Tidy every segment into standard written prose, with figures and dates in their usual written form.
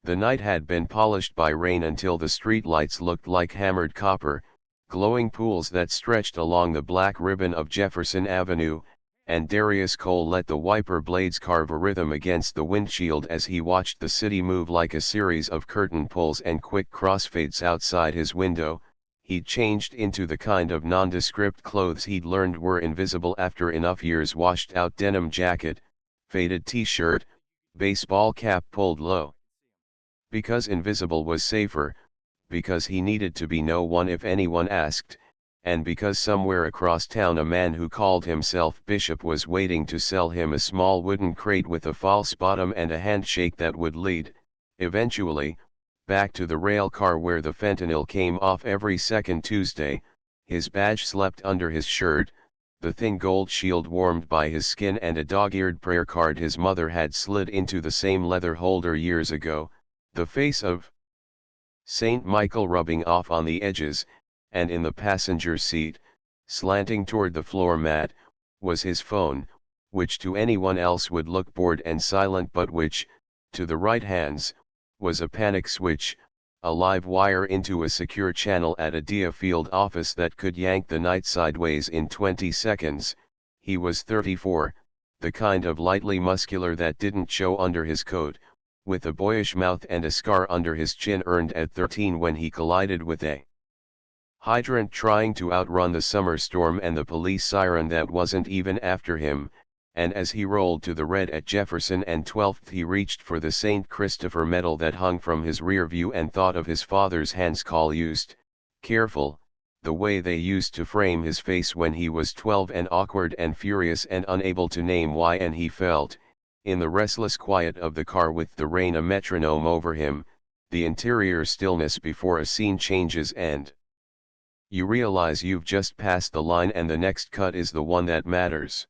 The night had been polished by rain until the streetlights looked like hammered copper, glowing pools that stretched along the black ribbon of Jefferson Avenue, and Darius Cole let the wiper blades carve a rhythm against the windshield as he watched the city move like a series of curtain pulls and quick crossfades outside his window. He'd changed into the kind of nondescript clothes he'd learned were invisible after enough years: washed out denim jacket, faded t-shirt, baseball cap pulled low. Because invisible was safer, because he needed to be no one if anyone asked, and because somewhere across town a man who called himself Bishop was waiting to sell him a small wooden crate with a false bottom and a handshake that would lead, eventually, back to the rail car where the fentanyl came off every second Tuesday. His badge slept under his shirt, the thin gold shield warmed by his skin, and a dog-eared prayer card his mother had slid into the same leather holder years ago, the face of Saint Michael rubbing off on the edges, and in the passenger seat, slanting toward the floor mat, was his phone, which to anyone else would look bored and silent but which, to the right hands, was a panic switch, a live wire into a secure channel at a DEA field office that could yank the night sideways in 20 seconds. He was 34, the kind of lightly muscular that didn't show under his coat, with a boyish mouth and a scar under his chin earned at 13 when he collided with a hydrant trying to outrun the summer storm and the police siren that wasn't even after him, and as he rolled to the red at Jefferson and 12th he reached for the St. Christopher medal that hung from his rear view and thought of his father's hands call used, careful, the way they used to frame his face when he was 12 and awkward and furious and unable to name why. And he felt, in the restless quiet of the car with the rain a metronome over him, the interior stillness before a scene changes and you realize you've just passed the line and the next cut is the one that matters.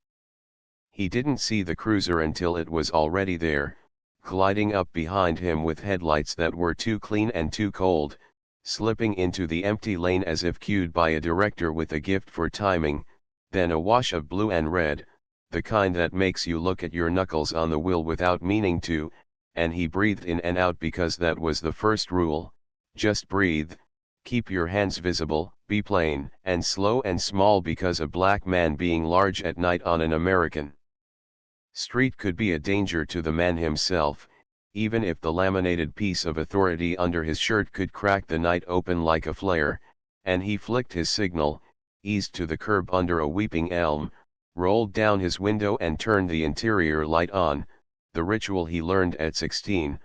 He didn't see the cruiser until it was already there, gliding up behind him with headlights that were too clean and too cold, slipping into the empty lane as if cued by a director with a gift for timing, then a wash of blue and red, the kind that makes you look at your knuckles on the wheel without meaning to, and he breathed in and out because that was the first rule: just breathe, keep your hands visible, be plain and slow and small, because a black man being large at night on an American street could be a danger to the man himself, even if the laminated piece of authority under his shirt could crack the night open like a flare. And he flicked his signal, eased to the curb under a weeping elm, rolled down his window and turned the interior light on, the ritual he learned at 16,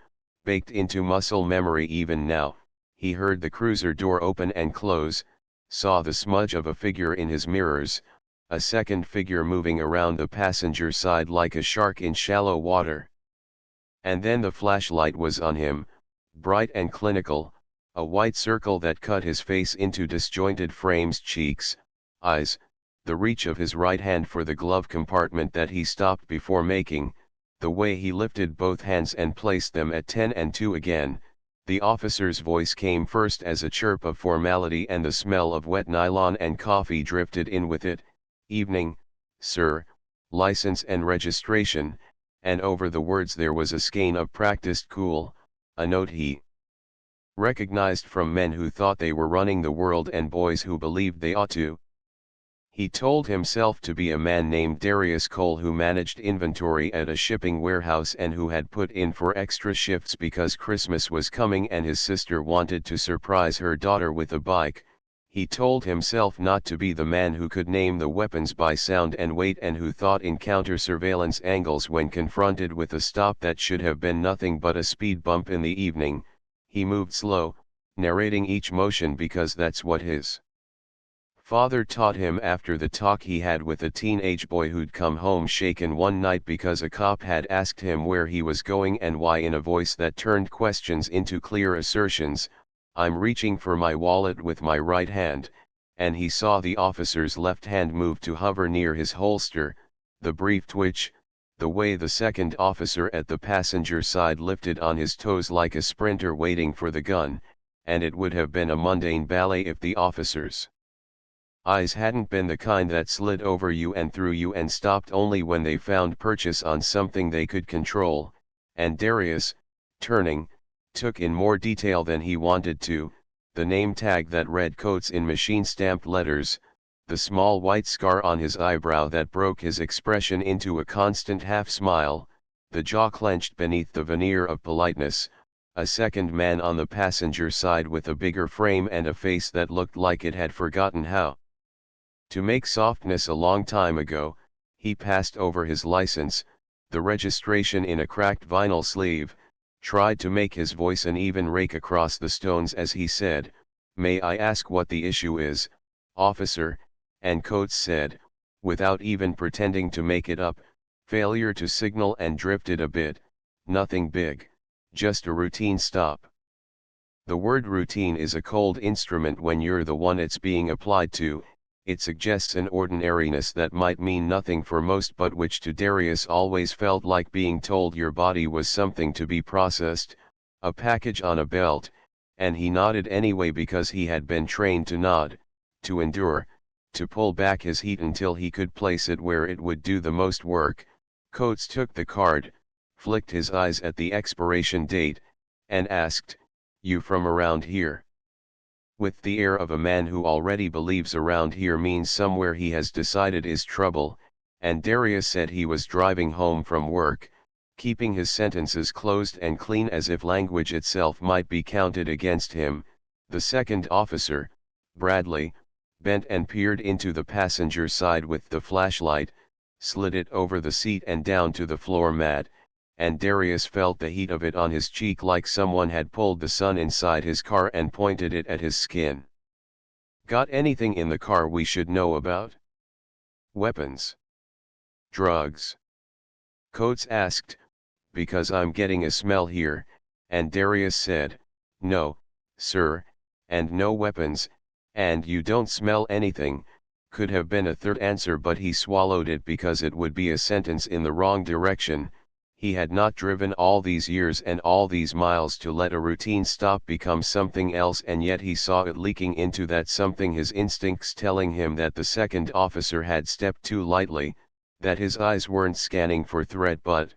baked into muscle memory even now. He heard the cruiser door open and close, saw the smudge of a figure in his mirrors, a second figure moving around the passenger side like a shark in shallow water. And then the flashlight was on him, bright and clinical, a white circle that cut his face into disjointed frames: cheeks, eyes, the reach of his right hand for the glove compartment that he stopped before making, the way he lifted both hands and placed them at 10 and 2 again. The officer's voice came first as a chirp of formality, and the smell of wet nylon and coffee drifted in with it. Evening, sir, license and registration, and over the words there was a skein of practiced cool, a note he recognized from men who thought they were running the world and boys who believed they ought to. He told himself to be a man named Darius Cole who managed inventory at a shipping warehouse and who had put in for extra shifts because Christmas was coming and his sister wanted to surprise her daughter with a bike. He told himself not to be the man who could name the weapons by sound and weight and who thought in counter-surveillance angles when confronted with a stop that should have been nothing but a speed bump in the evening. He moved slow, narrating each motion because that's what his father taught him after the talk he had with a teenage boy who'd come home shaken one night because a cop had asked him where he was going and why, in a voice that turned questions into clear assertions. "I'm reaching for my wallet with my right hand," and he saw the officer's left hand move to hover near his holster, the brief twitch, the way the second officer at the passenger side lifted on his toes like a sprinter waiting for the gun, and it would have been a mundane ballet if the officer's eyes hadn't been the kind that slid over you and through you and stopped only when they found purchase on something they could control. And Darius, turning, took in more detail than he wanted to, the name tag that read Coates in machine-stamped letters, the small white scar on his eyebrow that broke his expression into a constant half-smile, the jaw clenched beneath the veneer of politeness, a second man on the passenger side with a bigger frame and a face that looked like it had forgotten how to make softness a long time ago. He passed over his license, the registration in a cracked vinyl sleeve, tried to make his voice an even rake across the stones as he said, "May I ask what the issue is, officer?" And Coates said, without even pretending to make it up, "Failure to signal and drifted a bit, nothing big, just a routine stop." The word routine is a cold instrument when you're the one it's being applied to. It suggests an ordinariness that might mean nothing for most but which to Darius always felt like being told your body was something to be processed, a package on a belt, and he nodded anyway because he had been trained to nod, to endure, to pull back his heat until he could place it where it would do the most work. Coates took the card, flicked his eyes at the expiration date, and asked, "You from around here?" With the air of a man who already believes around here means somewhere he has decided is trouble, and Darius said he was driving home from work, keeping his sentences closed and clean as if language itself might be counted against him. The second officer, Bradley, bent and peered into the passenger side with the flashlight, slid it over the seat and down to the floor mat, and Darius felt the heat of it on his cheek like someone had pulled the sun inside his car and pointed it at his skin. "Got anything in the car we should know about? Weapons? Drugs?" Coates asked, "Because I'm getting a smell here," and Darius said, "No, sir, and no weapons, and you don't smell anything." Could have been a third answer but he swallowed it because it would be a sentence in the wrong direction. He had not driven all these years and all these miles to let a routine stop become something else, and yet he saw it leaking into that something, his instincts telling him that the second officer had stepped too lightly, that his eyes weren't scanning for threat but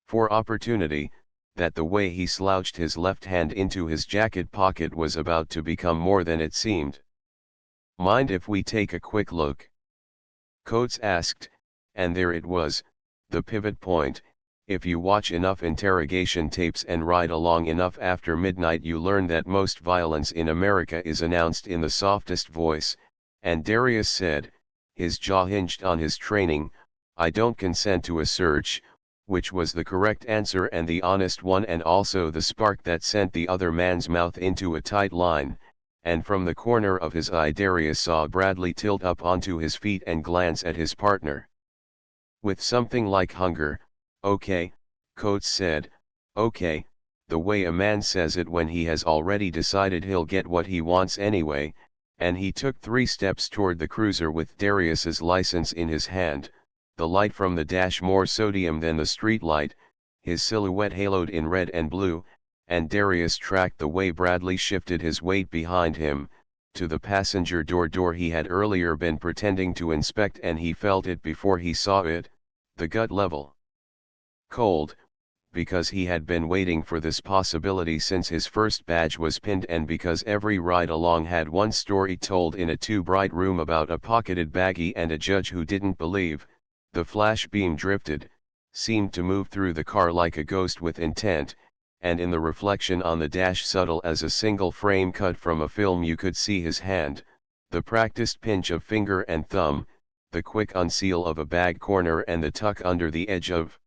for opportunity, that the way he slouched his left hand into his jacket pocket was about to become more than it seemed. "Mind if we take a quick look?" Coates asked, and there it was, the pivot point. If you watch enough interrogation tapes and ride along enough after midnight you learn that most violence in America is announced in the softest voice, and Darius said, his jaw hinged on his training, "I don't consent to a search," which was the correct answer and the honest one, and also the spark that sent the other man's mouth into a tight line, and from the corner of his eye Darius saw Bradley tilt up onto his feet and glance at his partner. With something like hunger, "Okay," Coates said, "okay," the way a man says it when he has already decided he'll get what he wants anyway, and he took 3 steps toward the cruiser with Darius's license in his hand, the light from the dash more sodium than the street light, his silhouette haloed in red and blue, and Darius tracked the way Bradley shifted his weight behind him, to the passenger door he had earlier been pretending to inspect, and he felt it before he saw it, the gut level cold, because he had been waiting for this possibility since his first badge was pinned, and because every ride along had one story told in a too-bright room about a pocketed baggie and a judge who didn't believe. The flash beam drifted, seemed to move through the car like a ghost with intent, and in the reflection on the dash, subtle as a single frame cut from a film, you could see his hand, the practiced pinch of finger and thumb, the quick unseal of a bag corner, and the tuck under the edge of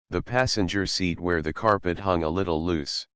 the passenger seat where the carpet hung a little loose.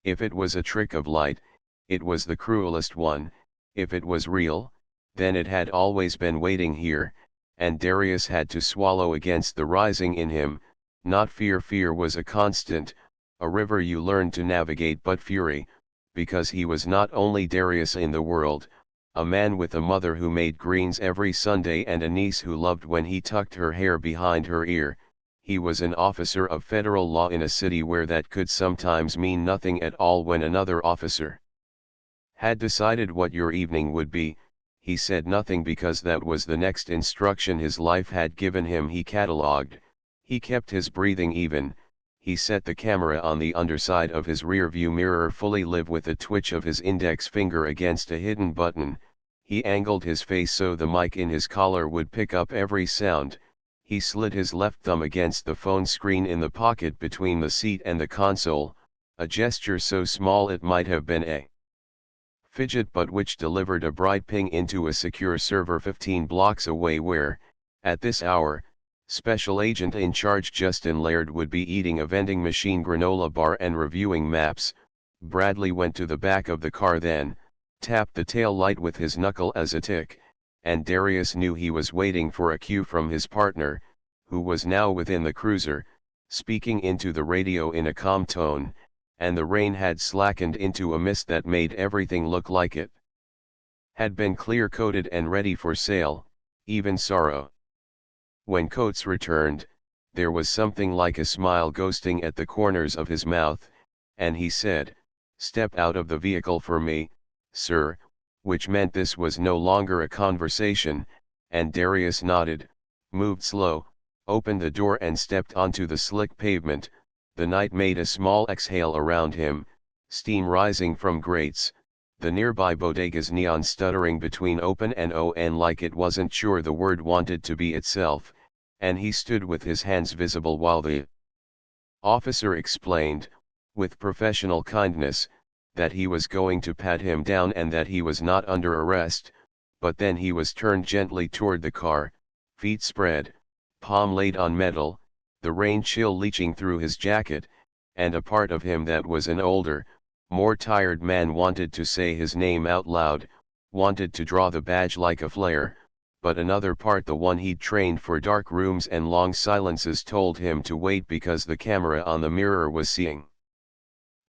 If it was a trick of light, it was the cruelest one. If it was real, then it had always been waiting here, and Darius had to swallow against the rising in him, not fear. Fear was a constant, a river you learned to navigate, but fury, because he was not only Darius in the world, a man with a mother who made greens every Sunday and a niece who loved when he tucked her hair behind her ear. He was an officer of federal law in a city where that could sometimes mean nothing at all. When another officer had decided what your evening would be, he said nothing because that was the next instruction his life had given him. He catalogued, he kept his breathing even, he set the camera on the underside of his rear-view mirror fully live with a twitch of his index finger against a hidden button. He angled his face so the mic in his collar would pick up every sound. He slid his left thumb against the phone screen in the pocket between the seat and the console, a gesture so small it might have been a fidget but which delivered a bright ping into a secure server 15 blocks away where, at this hour, Special Agent in charge Justin Laird would be eating a vending machine granola bar and reviewing maps. Bradley went to the back of the car then, tapped the tail light with his knuckle as a tick, and Darius knew he was waiting for a cue from his partner, who was now within the cruiser, speaking into the radio in a calm tone, and the rain had slackened into a mist that made everything look like it had been clear-coated and ready for sail, even sorrow. When Coates returned, there was something like a smile ghosting at the corners of his mouth, and he said, "Step out of the vehicle for me, sir," which meant this was no longer a conversation, and Darius nodded, moved slow, opened the door and stepped onto the slick pavement. The night made a small exhale around him, steam rising from grates, the nearby bodega's neon stuttering between open and on like it wasn't sure the word wanted to be itself, and he stood with his hands visible while the officer explained, with professional kindness, that he was going to pat him down and that he was not under arrest, but then he was turned gently toward the car, feet spread, palm laid on metal, the rain chill leaching through his jacket, and a part of him that was an older, more tired man wanted to say his name out loud, wanted to draw the badge like a flare, but another part, the one he'd trained for dark rooms and long silences, told him to wait because the camera on the mirror was seeing.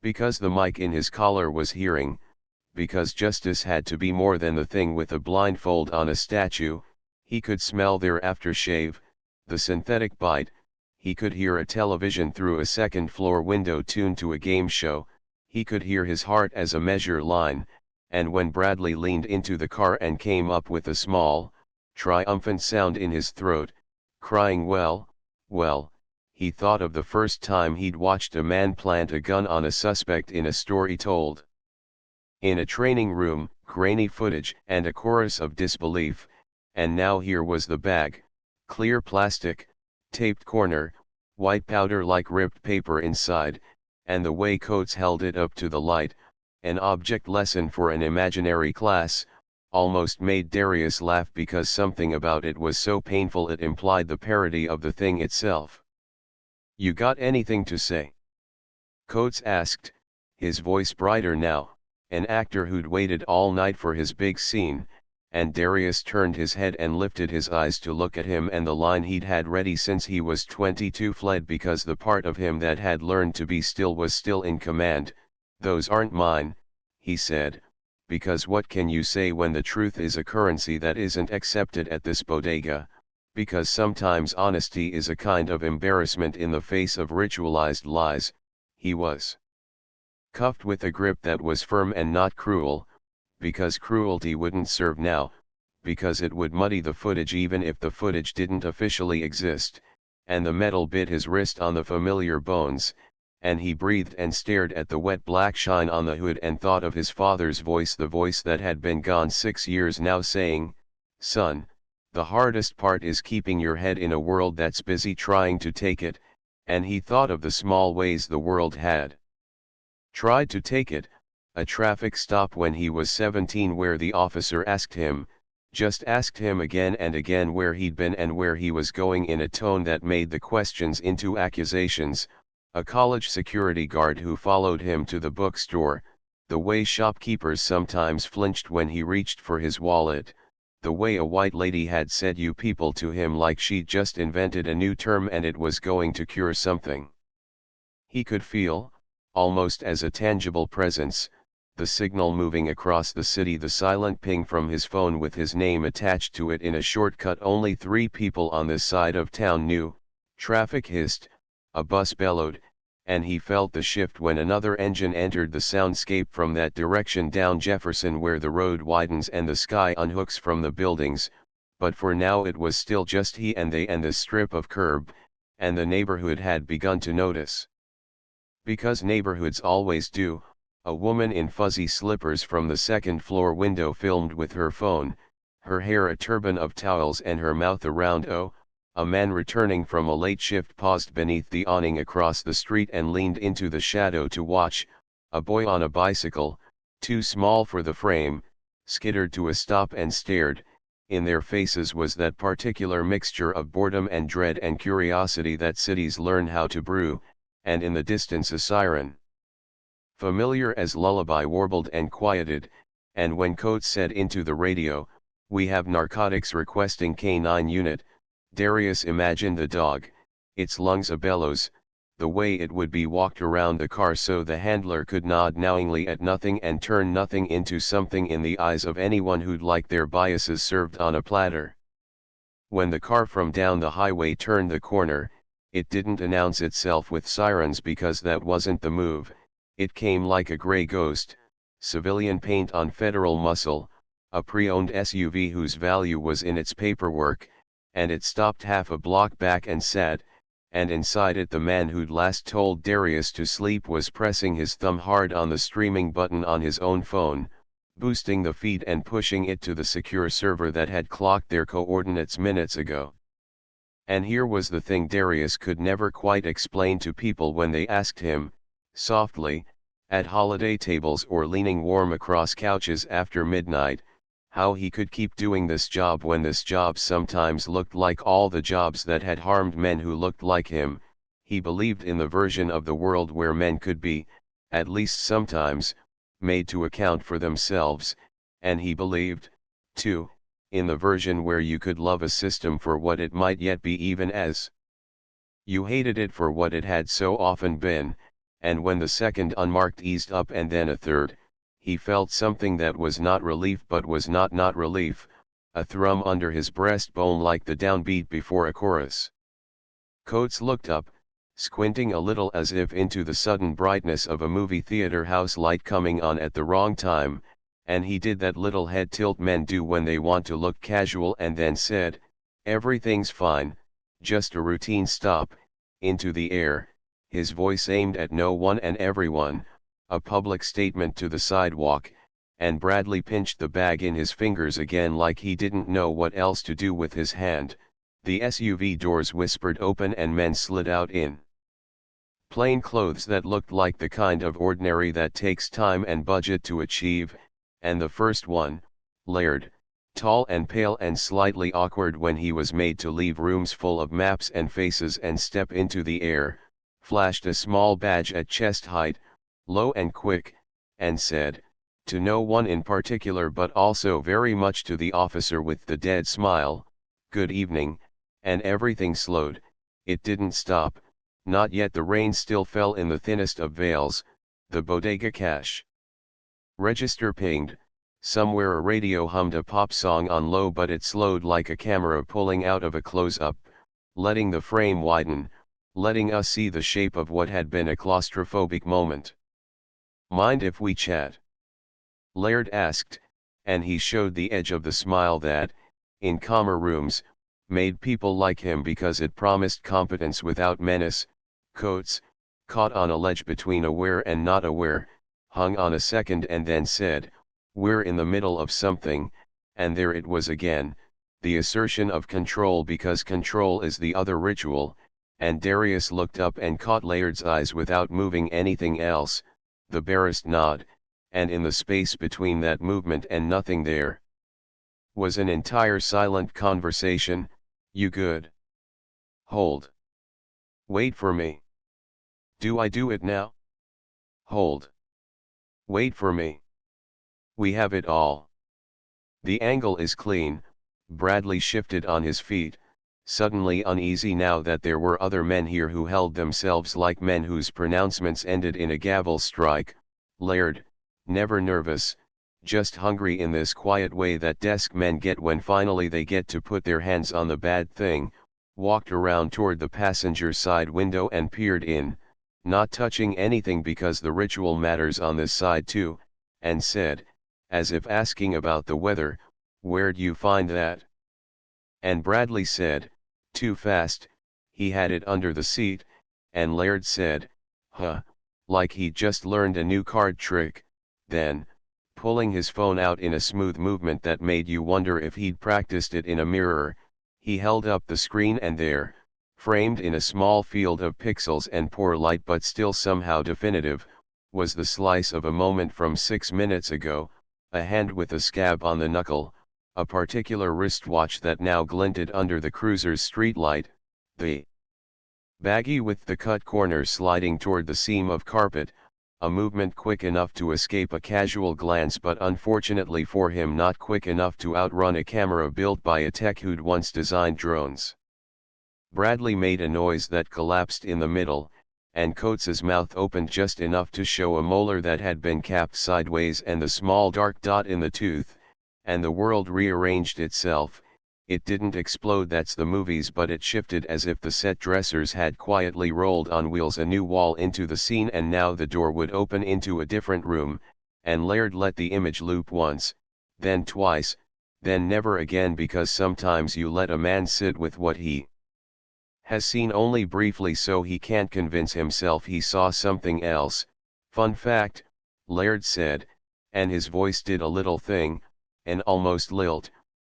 Because the mic in his collar was hearing, because justice had to be more than the thing with a blindfold on a statue. He could smell their aftershave, the synthetic bite, he could hear a television through a second-floor window tuned to a game show, he could hear his heart as a measure line, and when Bradley leaned into the car and came up with a small, triumphant sound in his throat, crying well, he thought of the first time he'd watched a man plant a gun on a suspect in a story told in a training room, grainy footage and a chorus of disbelief, and now here was the bag, clear plastic, taped corner, white powder like ripped paper inside, and the way Coates held it up to the light, an object lesson for an imaginary class, almost made Darius laugh because something about it was so painful it implied the parody of the thing itself. "You got anything to say?" Coates asked, his voice brighter now, an actor who'd waited all night for his big scene, and Darius turned his head and lifted his eyes to look at him, and the line he'd had ready since he was 22 fled because the part of him that had learned to be still was still in command. "Those aren't mine," he said, "because what can you say when the truth is a currency that isn't accepted at this bodega, because sometimes honesty is a kind of embarrassment in the face of ritualized lies." He was cuffed with a grip that was firm and not cruel, because cruelty wouldn't serve now, because it would muddy the footage even if the footage didn't officially exist, and the metal bit his wrist on the familiar bones, and he breathed and stared at the wet black shine on the hood and thought of his father's voice, the voice that had been gone 6 years now, saying, "Son, the hardest part is keeping your head in a world that's busy trying to take it," and he thought of the small ways the world had tried to take it. A traffic stop when he was 17 where the officer asked him, just asked him again and again where he'd been and where he was going in a tone that made the questions into accusations, a college security guard who followed him to the bookstore, the way shopkeepers sometimes flinched when he reached for his wallet, the way a white lady had said "you people" to him like she'd just invented a new term and it was going to cure something. He could feel, almost as a tangible presence, the signal moving across the city, the silent ping from his phone with his name attached to it in a shortcut only 3 people on this side of town knew. Traffic hissed, a bus bellowed, and he felt the shift when another engine entered the soundscape from that direction down Jefferson where the road widens and the sky unhooks from the buildings, but for now it was still just he and they and the strip of curb, and the neighborhood had begun to notice. Because neighborhoods always do, a woman in fuzzy slippers from the second floor window filmed with her phone, her hair a turban of towels and her mouth around. Oh, a man returning from a late shift paused beneath the awning across the street and leaned into the shadow to watch. A boy on a bicycle, too small for the frame, skittered to a stop and stared. In their faces was that particular mixture of boredom and dread and curiosity that cities learn how to brew, and in the distance a siren, familiar as lullaby, warbled and quieted, and when Coates said into the radio, "We have narcotics requesting K9 unit," Darius imagined the dog, its lungs a bellows, the way it would be walked around the car so the handler could nod knowingly at nothing and turn nothing into something in the eyes of anyone who'd like their biases served on a platter. When the car from down the highway turned the corner, it didn't announce itself with sirens because that wasn't the move. It came like a gray ghost, civilian paint on federal muscle, a pre-owned SUV whose value was in its paperwork, and it stopped half a block back and sat, and inside it the man who'd last told Darius to sleep was pressing his thumb hard on the streaming button on his own phone, boosting the feed and pushing it to the secure server that had clocked their coordinates minutes ago. And here was the thing Darius could never quite explain to people when they asked him, softly, at holiday tables or leaning warm across couches after midnight, how he could keep doing this job when this job sometimes looked like all the jobs that had harmed men who looked like him. He believed in the version of the world where men could be, at least sometimes, made to account for themselves, and he believed, too, in the version where you could love a system for what it might yet be, even as you hated it for what it had so often been. And when the second unmarked eased up and then a third, he felt something that was not relief but was not relief, a thrum under his breastbone like the downbeat before a chorus. Coates looked up, squinting a little as if into the sudden brightness of a movie theater house light coming on at the wrong time, and he did that little head tilt men do when they want to look casual, and then said, "Everything's fine, just a routine stop," into the air, his voice aimed at no one and everyone, a public statement to the sidewalk, and Bradley pinched the bag in his fingers again like he didn't know what else to do with his hand. The SUV doors whispered open and men slid out in plain clothes that looked like the kind of ordinary that takes time and budget to achieve, and the first one, Laird, tall and pale and slightly awkward when he was made to leave rooms full of maps and faces and step into the air, flashed a small badge at chest height, low and quick, and said, to no one in particular but also very much to the officer with the dead smile, "Good evening," and everything slowed. It didn't stop, not yet. The rain still fell in the thinnest of veils. The bodega cash register pinged, somewhere a radio hummed a pop song on low, but it slowed like a camera pulling out of a close-up, letting the frame widen, letting us see the shape of what had been a claustrophobic moment. "Mind if we chat?" Laird asked, and he showed the edge of the smile that, in calmer rooms, made people like him because it promised competence without menace. Coates, caught on a ledge between aware and not aware, hung on a second and then said, "We're in the middle of something," and there it was again, the assertion of control, because control is the other ritual, and Darius looked up and caught Laird's eyes without moving anything else, the barest nod, and in the space between that movement and nothing there was an entire silent conversation. "You good? Hold. Wait for me. Do I do it now? Hold. Wait for me. We have it all." The angle is clean. Bradley shifted on his feet, suddenly uneasy now that there were other men here who held themselves like men whose pronouncements ended in a gavel strike. Laird, never nervous, just hungry in this quiet way that desk men get when finally they get to put their hands on the bad thing, walked around toward the passenger side window and peered in, not touching anything because the ritual matters on this side too, and said, as if asking about the weather, "Where'd you find that?" And Bradley said, "Too fast, he had it under the seat," and Laird said, "Huh, like he'd just learned a new card trick. Then, pulling his phone out in a smooth movement that made you wonder if he'd practiced it in a mirror, he held up the screen and there, framed in a small field of pixels and poor light but still somehow definitive, was the slice of a moment from 6 minutes ago, a hand with a scab on the knuckle, a particular wristwatch that now glinted under the cruiser's streetlight, the baggie with the cut corner sliding toward the seam of carpet, a movement quick enough to escape a casual glance but unfortunately for him not quick enough to outrun a camera built by a tech who'd once designed drones. Bradley made a noise that collapsed in the middle, and Coates's mouth opened just enough to show a molar that had been capped sideways and the small dark dot in the tooth, and the world rearranged itself. It didn't explode, that's the movies, but it shifted as if the set dressers had quietly rolled on wheels a new wall into the scene, and now the door would open into a different room, and Laird let the image loop once, then twice, then never again, because sometimes you let a man sit with what he has seen only briefly so he can't convince himself he saw something else. Fun fact, Laird said, and his voice did a little thing, an almost lilt,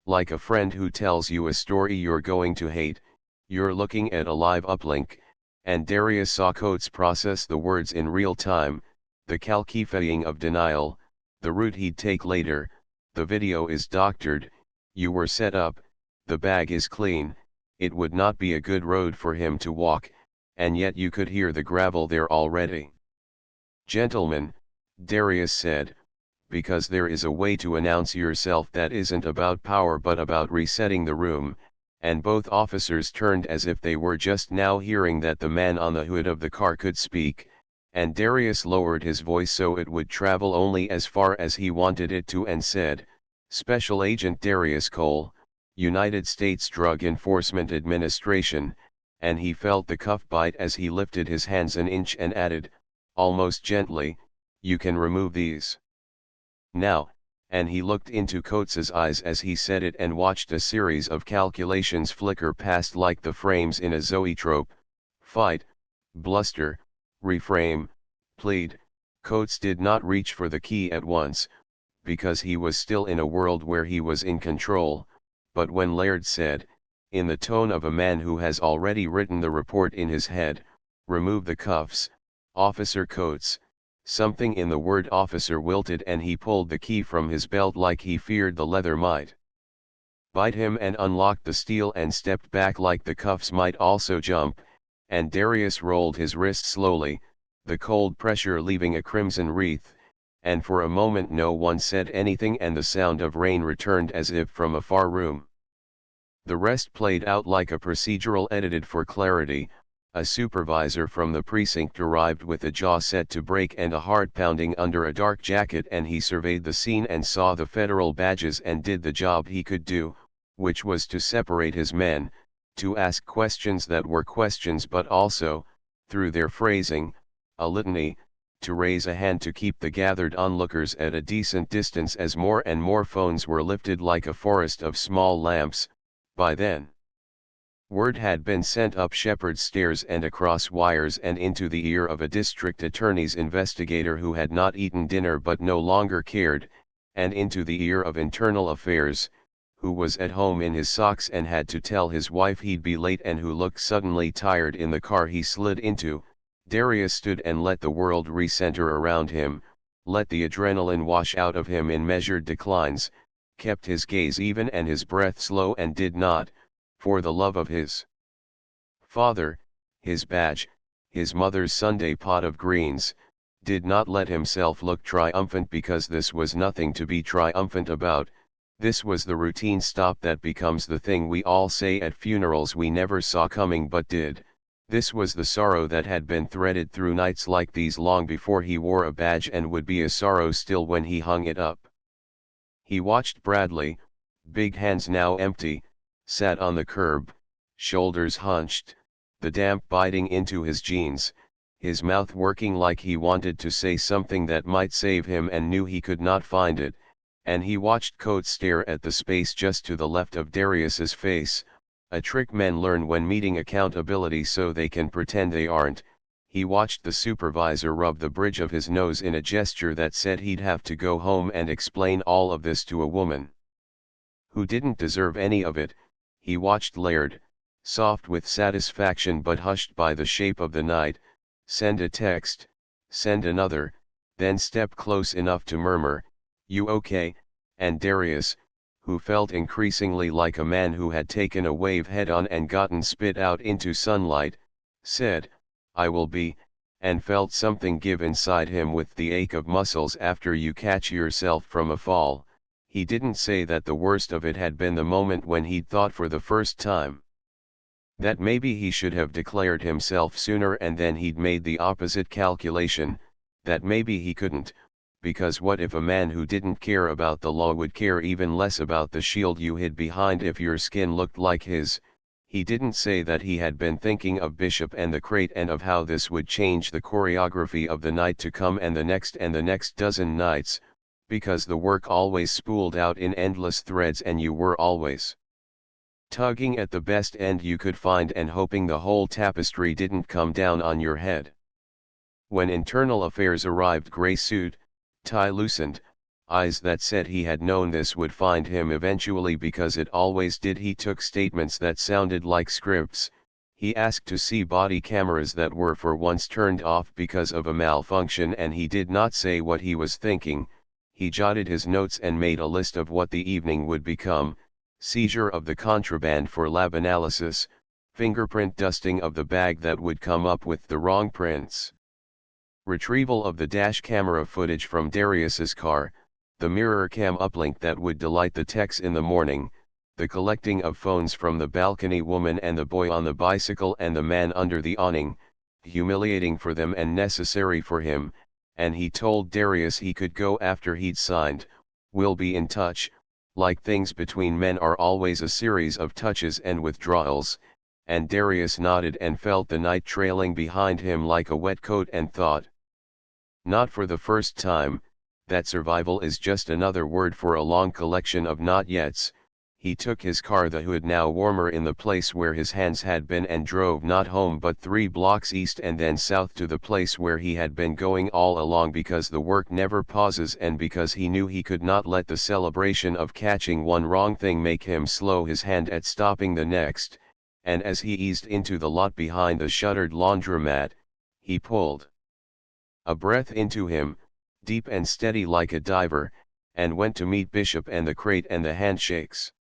like a friend who tells you a story you're going to hate. You're looking at a live uplink, and Darius saw Coates process the words in real time, the calcifying of denial, the route he'd take later. The video is doctored, you were set up, the bag is clean, it would not be a good road for him to walk, and yet you could hear the gravel there already. Gentlemen, Darius said, because there is a way to announce yourself that isn't about power but about resetting the room, and both officers turned as if they were just now hearing that the man on the hood of the car could speak, and Darius lowered his voice so it would travel only as far as he wanted it to and said, Special Agent Darius Cole, United States Drug Enforcement Administration, and he felt the cuff bite as he lifted his hands an inch and added, almost gently, you can remove these now, and he looked into Coates's eyes as he said it and watched a series of calculations flicker past like the frames in a zoetrope. Fight, bluster, reframe, plead. Coates did not reach for the key at once, because he was still in a world where he was in control, but when Laird said, in the tone of a man who has already written the report in his head, remove the cuffs, Officer Coates, something in the word officer wilted and he pulled the key from his belt like he feared the leather might bite him and unlocked the steel and stepped back like the cuffs might also jump, and Darius rolled his wrist slowly, the cold pressure leaving a crimson wreath, and for a moment no one said anything and the sound of rain returned as if from a far room. The rest played out like a procedural edited for clarity. A supervisor from the precinct arrived with a jaw set to break and a heart pounding under a dark jacket, and he surveyed the scene and saw the federal badges and did the job he could do, which was to separate his men, to ask questions that were questions but also, through their phrasing, a litany, to raise a hand to keep the gathered onlookers at a decent distance as more and more phones were lifted like a forest of small lamps. By then, word had been sent up Shepherd's stairs and across wires and into the ear of a district attorney's investigator who had not eaten dinner but no longer cared, and into the ear of Internal Affairs, who was at home in his socks and had to tell his wife he'd be late and who looked suddenly tired in the car he slid into. Darius stood and let the world recenter around him, let the adrenaline wash out of him in measured declines, kept his gaze even and his breath slow and did not, for the love of his father, his badge, his mother's Sunday pot of greens, did not let himself look triumphant because this was nothing to be triumphant about. This was the routine stop that becomes the thing we all say at funerals we never saw coming but did. This was the sorrow that had been threaded through nights like these long before he wore a badge and would be a sorrow still when he hung it up. He watched Bradley, big hands now empty, sat on the curb, shoulders hunched, the damp biting into his jeans, his mouth working like he wanted to say something that might save him and knew he could not find it, and he watched Coates stare at the space just to the left of Darius's face, a trick men learn when meeting accountability so they can pretend they aren't, He watched the supervisor rub the bridge of his nose in a gesture that said he'd have to go home and explain all of this to a woman who didn't deserve any of it. He watched Laird, soft with satisfaction but hushed by the shape of the night, send a text, send another, then step close enough to murmur, "You okay?" And Darius, who felt increasingly like a man who had taken a wave head-on and gotten spit out into sunlight, said, "I will be," and felt something give inside him with the ache of muscles after you catch yourself from a fall. He didn't say that the worst of it had been the moment when he'd thought for the first time that maybe he should have declared himself sooner, and then he'd made the opposite calculation, that maybe he couldn't, because what if a man who didn't care about the law would care even less about the shield you hid behind if your skin looked like his? He didn't say that he had been thinking of Bishop and the crate and of how this would change the choreography of the night to come and the next dozen nights, because the work always spooled out in endless threads and you were always tugging at the best end you could find and hoping the whole tapestry didn't come down on your head. When internal affairs arrived, gray suit, tie loosened, eyes that said he had known this would find him eventually because it always did. He took statements that sounded like scripts. He asked to see body cameras that were for once turned off because of a malfunction, and he did not say what he was thinking. He jotted his notes and made a list of what the evening would become: seizure of the contraband for lab analysis, fingerprint dusting of the bag that would come up with the wrong prints, retrieval of the dash camera footage from Darius's car, the mirror cam uplink that would delight the techs in the morning, the collecting of phones from the balcony woman and the boy on the bicycle and the man under the awning, humiliating for them and necessary for him. And he told Darius he could go after he'd signed, "We'll be in touch," like things between men are always a series of touches and withdrawals, and Darius nodded and felt the night trailing behind him like a wet coat and thought, not for the first time, that survival is just another word for a long collection of not yets. He took his car, the hood now warmer in the place where his hands had been, and drove not home but 3 blocks east and then south to the place where he had been going all along, because the work never pauses and because he knew he could not let the celebration of catching one wrong thing make him slow his hand at stopping the next. And as he eased into the lot behind the shuttered laundromat, he pulled a breath into him, deep and steady like a diver, and went to meet Bishop and the crate and the handshakes.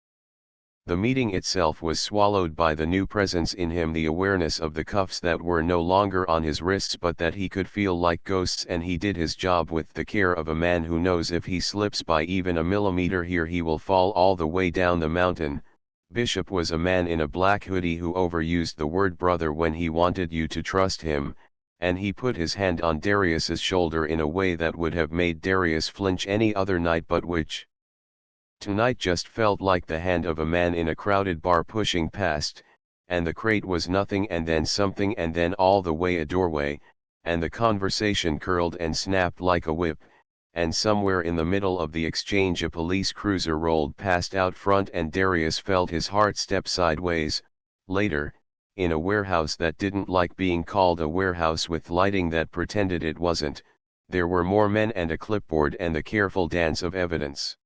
The meeting itself was swallowed by the new presence in him, the awareness of the cuffs that were no longer on his wrists but that he could feel like ghosts, and he did his job with the care of a man who knows if he slips by even a millimeter here he will fall all the way down the mountain. Bishop was a man in a black hoodie who overused the word brother when he wanted you to trust him, and he put his hand on Darius's shoulder in a way that would have made Darius flinch any other night, but which tonight just felt like the hand of a man in a crowded bar pushing past. And the crate was nothing and then something and then all the way a doorway, and the conversation curled and snapped like a whip, and somewhere in the middle of the exchange a police cruiser rolled past out front and Darius felt his heart step sideways. Later, in a warehouse that didn't like being called a warehouse with lighting that pretended it wasn't, there were more men and a clipboard and the careful dance of evidence,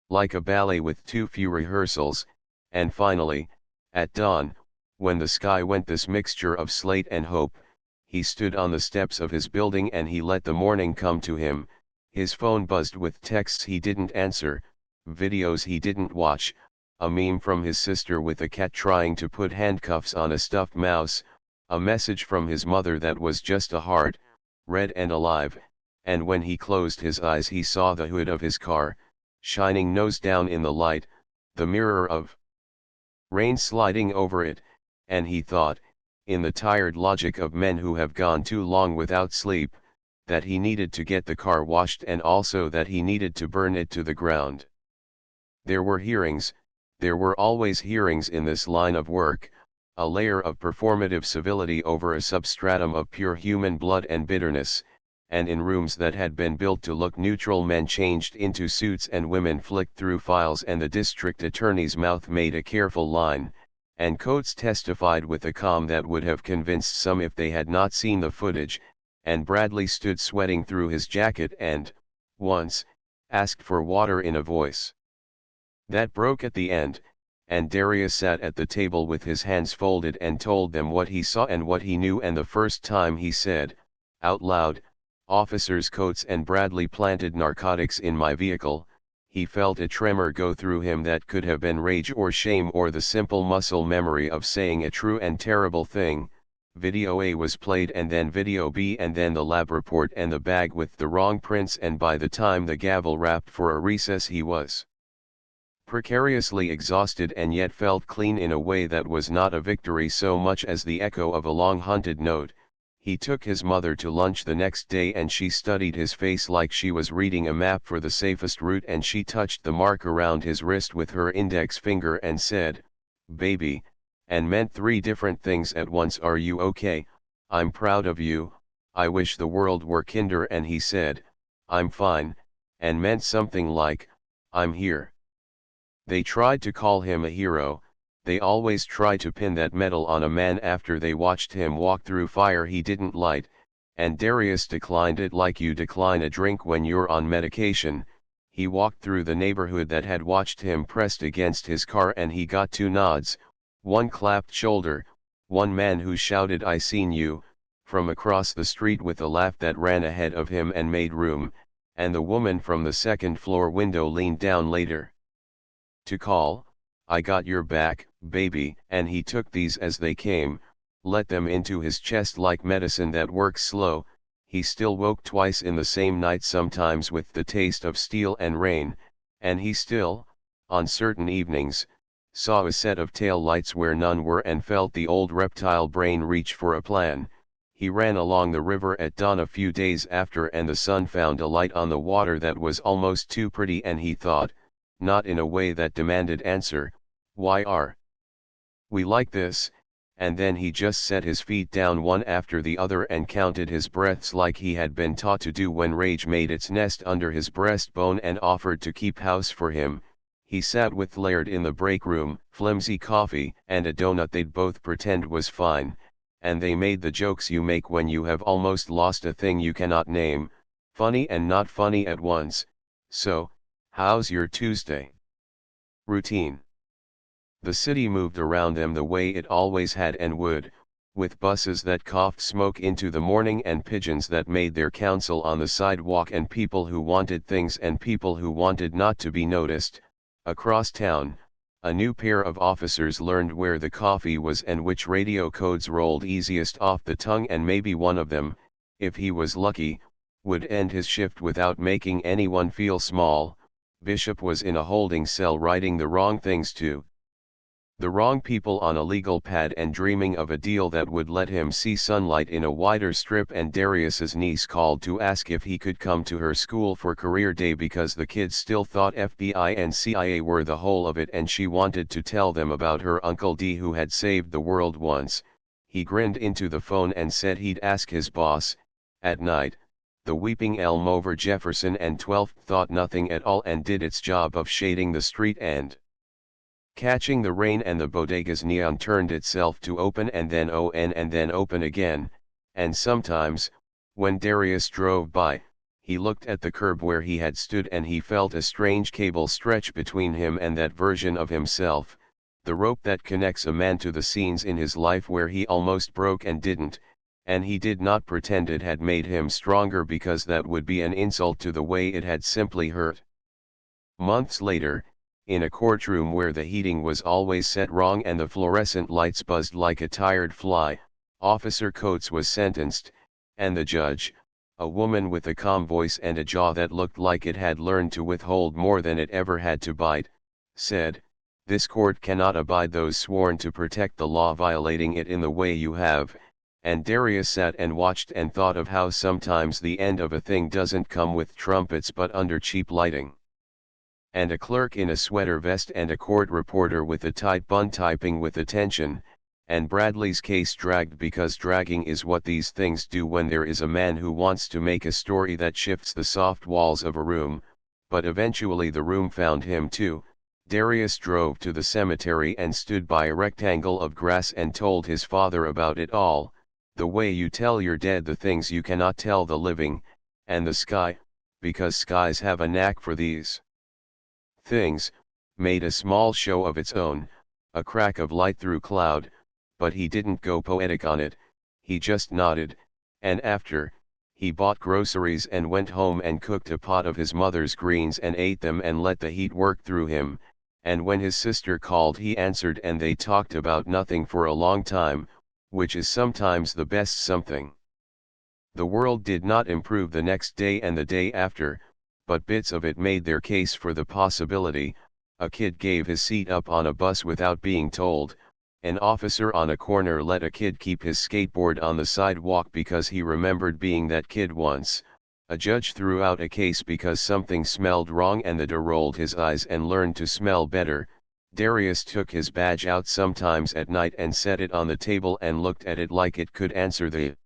like a ballet with too few rehearsals. And finally, at dawn, when the sky went this mixture of slate and hope, he stood on the steps of his building and he let the morning come to him. His phone buzzed with texts he didn't answer, videos he didn't watch, a meme from his sister with a cat trying to put handcuffs on a stuffed mouse, a message from his mother that was just a heart, red and alive. And when he closed his eyes he saw the hood of his car, shining nose down in the light, the mirror of rain sliding over it, and he thought, in the tired logic of men who have gone too long without sleep, that he needed to get the car washed and also that he needed to burn it to the ground. There were hearings, there were always hearings in this line of work, a layer of performative civility over a substratum of pure human blood and bitterness. And in rooms that had been built to look neutral men changed into suits and women flicked through files and the district attorney's mouth made a careful line, and Coates testified with a calm that would have convinced some if they had not seen the footage, and Bradley stood sweating through his jacket and, once, asked for water in a voice that broke at the end, and Darius sat at the table with his hands folded and told them what he saw and what he knew, and the first time he said, out loud, "Officers Coates and Bradley planted narcotics in my vehicle," he felt a tremor go through him that could have been rage or shame or the simple muscle memory of saying a true and terrible thing. Video A was played and then video B and then the lab report and the bag with the wrong prints, and by the time the gavel rapped for a recess he was precariously exhausted and yet felt clean in a way that was not a victory so much as the echo of a long hunted note. He took his mother to lunch the next day and she studied his face like she was reading a map for the safest route, and she touched the mark around his wrist with her index finger and said, "Baby," and meant 3 different things at once. "Are you okay? I'm proud of you. I wish the world were kinder." And he said, "I'm fine," and meant something like, "I'm here." They tried to call him a hero. They always try to pin that medal on a man after they watched him walk through fire he didn't light, and Darius declined it like you decline a drink when you're on medication. He walked through the neighborhood that had watched him pressed against his car, and he got 2 nods, one clapped shoulder, one man who shouted, "I seen you," from across the street with a laugh that ran ahead of him and made room, and the woman from the 2nd floor window leaned down later to call, "I got your back, baby," and he took these as they came, let them into his chest like medicine that works slow. He still woke twice in the same night, sometimes with the taste of steel and rain, and he still, on certain evenings, saw a set of tail lights where none were and felt the old reptile brain reach for a plan. He ran along the river at dawn a few days after, and the sun found a light on the water that was almost too pretty, and he thought, not in a way that demanded answer, "Why are we like this?" And then he just set his feet down one after the other and counted his breaths like he had been taught to do when rage made its nest under his breastbone and offered to keep house for him. He sat with Laird in the break room, flimsy coffee and a donut they'd both pretend was fine, and they made the jokes you make when you have almost lost a thing you cannot name, funny and not funny at once. "So, how's your Tuesday routine?" The city moved around them the way it always had and would, with buses that coughed smoke into the morning and pigeons that made their counsel on the sidewalk and people who wanted things and people who wanted not to be noticed. Across town, a new pair of officers learned where the coffee was and which radio codes rolled easiest off the tongue, and maybe one of them, if he was lucky, would end his shift without making anyone feel small. Bishop was in a holding cell writing the wrong things to the wrong people on a legal pad and dreaming of a deal that would let him see sunlight in a wider strip, and Darius's niece called to ask if he could come to her school for career day because the kids still thought FBI and CIA were the whole of it, and she wanted to tell them about her Uncle D who had saved the world once. He grinned into the phone and said he'd ask his boss. At night, the weeping elm over Jefferson and 12th thought nothing at all and did its job of shading the street and catching the rain, and the bodega's neon turned itself to open and then on and then open again, and sometimes, when Darius drove by, he looked at the curb where he had stood and he felt a strange cable stretch between him and that version of himself, the rope that connects a man to the scenes in his life where he almost broke and didn't, and he did not pretend it had made him stronger because that would be an insult to the way it had simply hurt. Months later, in a courtroom where the heating was always set wrong and the fluorescent lights buzzed like a tired fly, Officer Coates was sentenced, and the judge, a woman with a calm voice and a jaw that looked like it had learned to withhold more than it ever had to bite, said, "This court cannot abide those sworn to protect the law violating it in the way you have." And Darius sat and watched and thought of how sometimes the end of a thing doesn't come with trumpets but under cheap lighting. And a clerk in a sweater vest and a court reporter with a tight bun typing with attention, and Bradley's case dragged because dragging is what these things do when there is a man who wants to make a story that shifts the soft walls of a room, but eventually the room found him too. Darius drove to the cemetery and stood by a rectangle of grass and told his father about it all, the way you tell your dead the things you cannot tell the living, and the sky, because skies have a knack for these things, made a small show of its own, a crack of light through cloud, but he didn't go poetic on it, he just nodded, and after, he bought groceries and went home and cooked a pot of his mother's greens and ate them and let the heat work through him, and when his sister called he answered and they talked about nothing for a long time, which is sometimes the best something. The world did not improve the next day and the day after, but bits of it made their case for the possibility. A kid gave his seat up on a bus without being told, an officer on a corner let a kid keep his skateboard on the sidewalk because he remembered being that kid once, a judge threw out a case because something smelled wrong and the DA rolled his eyes and learned to smell better. Darius took his badge out sometimes at night and set it on the table and looked at it like it could answer the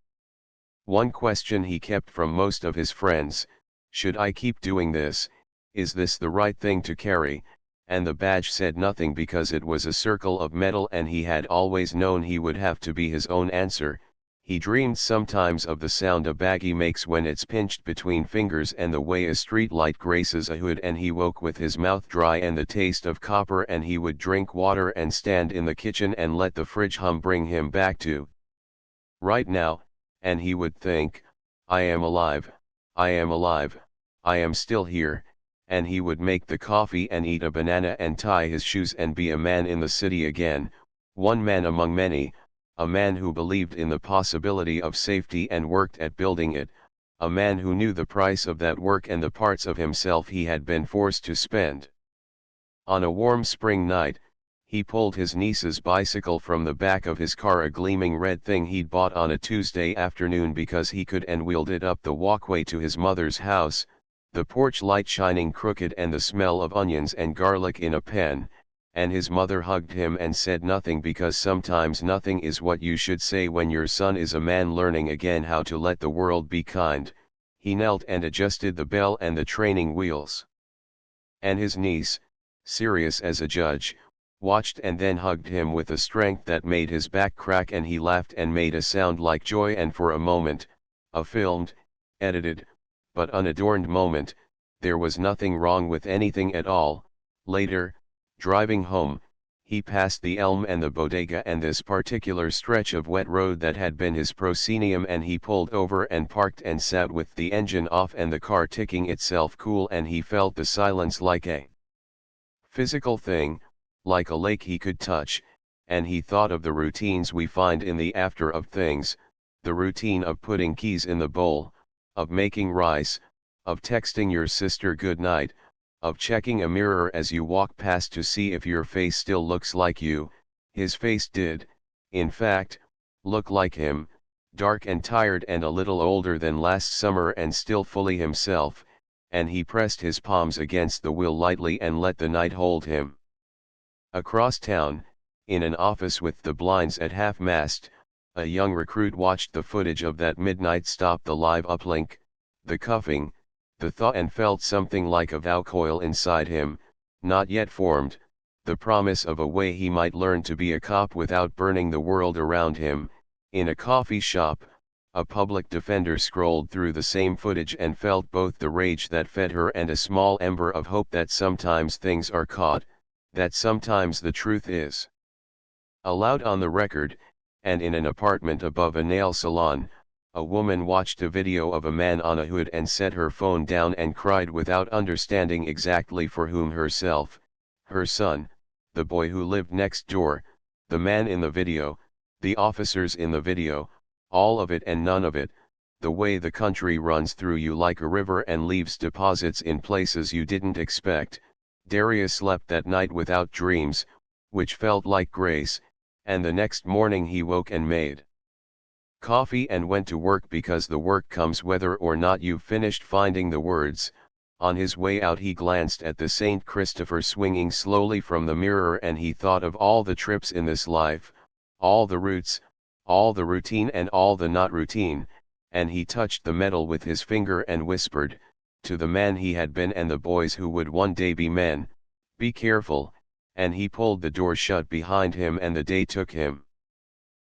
one question he kept from most of his friends: should I keep doing this, is this the right thing to carry? And the badge said nothing because it was a circle of metal and he had always known he would have to be his own answer. He dreamed sometimes of the sound a baggie makes when it's pinched between fingers and the way a street light graces a hood, and he woke with his mouth dry and the taste of copper, and he would drink water and stand in the kitchen and let the fridge hum bring him back to right now, and he would think, I am alive, I am alive, I am still here, and he would make the coffee and eat a banana and tie his shoes and be a man in the city again, one man among many, a man who believed in the possibility of safety and worked at building it, a man who knew the price of that work and the parts of himself he had been forced to spend. On a warm spring night, he pulled his niece's bicycle from the back of his car, a gleaming red thing he'd bought on a Tuesday afternoon because he could, and wheeled it up the walkway to his mother's house, the porch light shining crooked and the smell of onions and garlic in a pan, and his mother hugged him and said nothing because sometimes nothing is what you should say when your son is a man learning again how to let the world be kind. He knelt and adjusted the bell and the training wheels. And his niece, serious as a judge, watched and then hugged him with a strength that made his back crack, and he laughed and made a sound like joy, and for a moment, a filmed, edited, but unadorned moment, there was nothing wrong with anything at all. Later, driving home, he passed the elm and the bodega and this particular stretch of wet road that had been his proscenium, and he pulled over and parked and sat with the engine off and the car ticking itself cool, and he felt the silence like a physical thing, like a lake he could touch, and he thought of the routines we find in the after of things, the routine of putting keys in the bowl, of making rice, of texting your sister good night, of checking a mirror as you walk past to see if your face still looks like you. His face did, in fact, look like him, dark and tired and a little older than last summer and still fully himself, and he pressed his palms against the wheel lightly and let the night hold him. Across town, in an office with the blinds at half-mast, a young recruit watched the footage of that midnight stop, the live uplink, the cuffing, the thaw, and felt something like a vow coil inside him, not yet formed, the promise of a way he might learn to be a cop without burning the world around him. In a coffee shop, a public defender scrolled through the same footage and felt both the rage that fed her and a small ember of hope that sometimes things are caught, that sometimes the truth is allowed on the record. And in an apartment above a nail salon, a woman watched a video of a man on a hood and set her phone down and cried without understanding exactly for whom: herself, her son, the boy who lived next door, the man in the video, the officers in the video, all of it and none of it, the way the country runs through you like a river and leaves deposits in places you didn't expect. Darius slept that night without dreams, which felt like grace, and the next morning he woke and made coffee and went to work, because the work comes whether or not you've finished finding the words. On his way out he glanced at the St. Christopher swinging slowly from the mirror, and he thought of all the trips in this life, all the routes, all the routine and all the not routine, and he touched the metal with his finger and whispered, to the man he had been and the boys who would one day be men, "Be careful," and he pulled the door shut behind him and the day took him.